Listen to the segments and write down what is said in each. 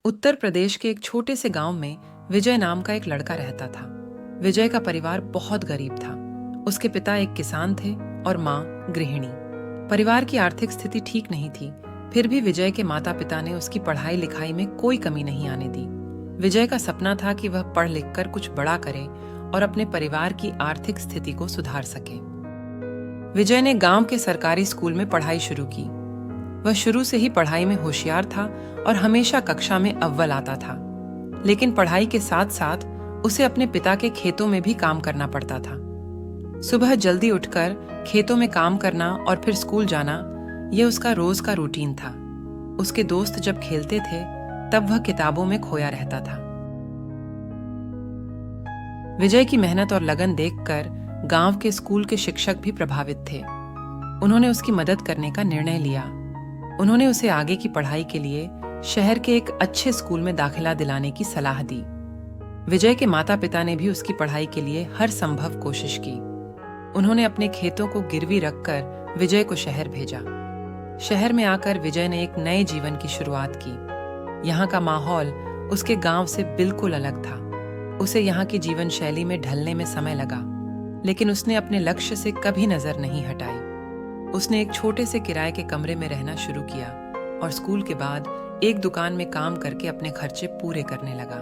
उत्तर प्रदेश के एक छोटे से गांव में विजय नाम का एक लड़का रहता था। विजय का परिवार बहुत गरीब था। उसके पिता एक किसान थे और माँ गृहिणी। परिवार की आर्थिक स्थिति ठीक नहीं थी, फिर भी विजय के माता पिता ने उसकी पढ़ाई लिखाई में कोई कमी नहीं आने दी। विजय का सपना था कि वह पढ़ लिख कर कुछ बड़ा करे और अपने परिवार की आर्थिक स्थिति को सुधार सके। विजय ने गांव के सरकारी स्कूल में पढ़ाई शुरू की। वह शुरू से ही पढ़ाई में होशियार था और हमेशा कक्षा में अव्वल आता था। लेकिन पढ़ाई के साथ साथ उसे अपने पिता के खेतों में भी काम करना पड़ता था। सुबह जल्दी उठकर खेतों में काम करना और फिर स्कूल जाना, यह उसका रोज का रूटीन था। उसके दोस्त जब खेलते थे तब वह किताबों में खोया रहता था। विजय की मेहनत और लगन देखकर गांव के स्कूल के शिक्षक भी प्रभावित थे। उन्होंने उसकी मदद करने का निर्णय लिया। उन्होंने उसे आगे की पढ़ाई के लिए शहर के एक अच्छे स्कूल में दाखिला दिलाने की सलाह दी। विजय के माता पिता ने भी उसकी पढ़ाई के लिए हर संभव कोशिश की। उन्होंने अपने खेतों को गिरवी रखकर विजय को शहर भेजा। शहर में आकर विजय ने एक नए जीवन की शुरुआत की। यहाँ का माहौल उसके गांव से बिल्कुल अलग था। उसे यहाँ की जीवन शैली में ढलने में समय लगा, लेकिन उसने अपने लक्ष्य से कभी नजर नहीं हटाई। उसने एक छोटे से किराए के कमरे में रहना शुरू किया और स्कूल के बाद एक दुकान में काम करके अपने खर्चे पूरे करने लगा।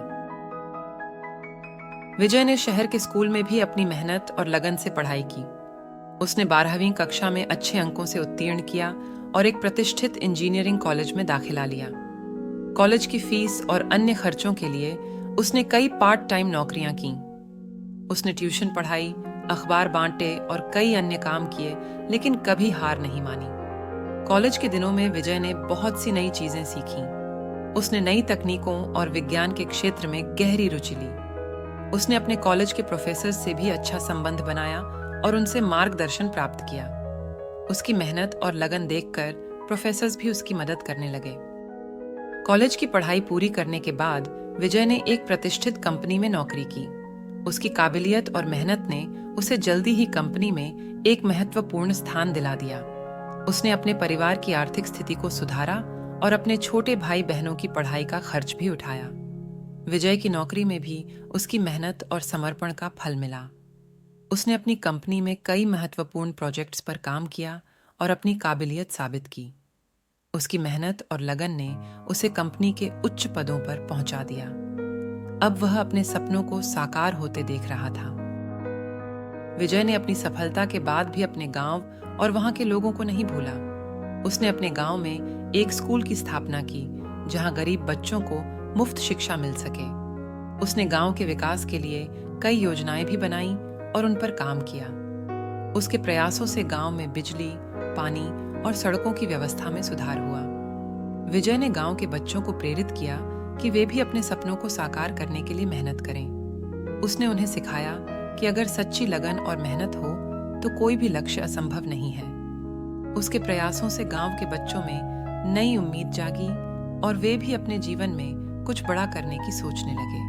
विजय ने शहर के स्कूल में भी अपनी मेहनत और लगन से पढ़ाई की। उसने 12वीं कक्षा में अच्छे अंकों से उत्तीर्ण किया और एक प्रतिष्ठित इंजीनियरिंग कॉलेज में दाखिला लिया। कॉलेज की फीस और अन्य खर्चों के लिए उसने कई पार्ट टाइम नौकरियां की। उसने ट्यूशन पढ़ाई, अखबार बांटे और कई अन्य काम किए, लेकिन कभी हार नहीं मानी। कॉलेज के दिनों में विजय ने बहुत सी नई चीजें सीखी। उसने नई तकनीकों और विज्ञान के क्षेत्र में गहरी रुचि ली। उसने अपने कॉलेज के प्रोफेसर से भी अच्छा संबंध बनाया और उनसे मार्गदर्शन प्राप्त किया। उसकी मेहनत और लगन देखकर प्रोफेसर्स भी उसकी मदद करने लगे। कॉलेज की पढ़ाई पूरी करने के बाद विजय ने एक प्रतिष्ठित कंपनी में नौकरी की। उसकी काबिलियत और मेहनत ने उसे जल्दी ही कंपनी में एक महत्वपूर्ण स्थान दिला दिया। उसने अपने परिवार की आर्थिक स्थिति को सुधारा और अपने छोटे भाई बहनों की पढ़ाई का खर्च भी उठाया। विजय की नौकरी में भी उसकी मेहनत और समर्पण का फल मिला। उसने अपनी कंपनी में कई महत्वपूर्ण प्रोजेक्ट्स पर काम किया और अपनी काबिलियत साबित की। उसकी मेहनत और लगन ने उसे कंपनी के उच्च पदों पर पहुंचा दिया। अब वह अपने सपनों को साकार होते देख रहा था। विजय ने अपनी सफलता के बाद भी अपने गांव और वहां के लोगों को नहीं भूला। उसने अपने गांव में एक स्कूल की स्थापना की, जहां गरीब बच्चों को मुफ्त शिक्षा मिल सके। उसने गांव के विकास के लिए कई योजनाएं भी बनाई और उन पर काम किया। उसके प्रयासों से गांव में बिजली, पानी और सड़कों की व्यवस्था में सुधार हुआ। विजय ने गांव के बच्चों को प्रेरित किया कि वे भी अपने सपनों को साकार करने के लिए मेहनत करें। उसने उन्हें सिखाया कि अगर सच्ची लगन और मेहनत हो तो कोई भी लक्ष्य असंभव नहीं है। उसके प्रयासों से गांव के बच्चों में नई उम्मीद जागी और वे भी अपने जीवन में कुछ बड़ा करने की सोचने लगे।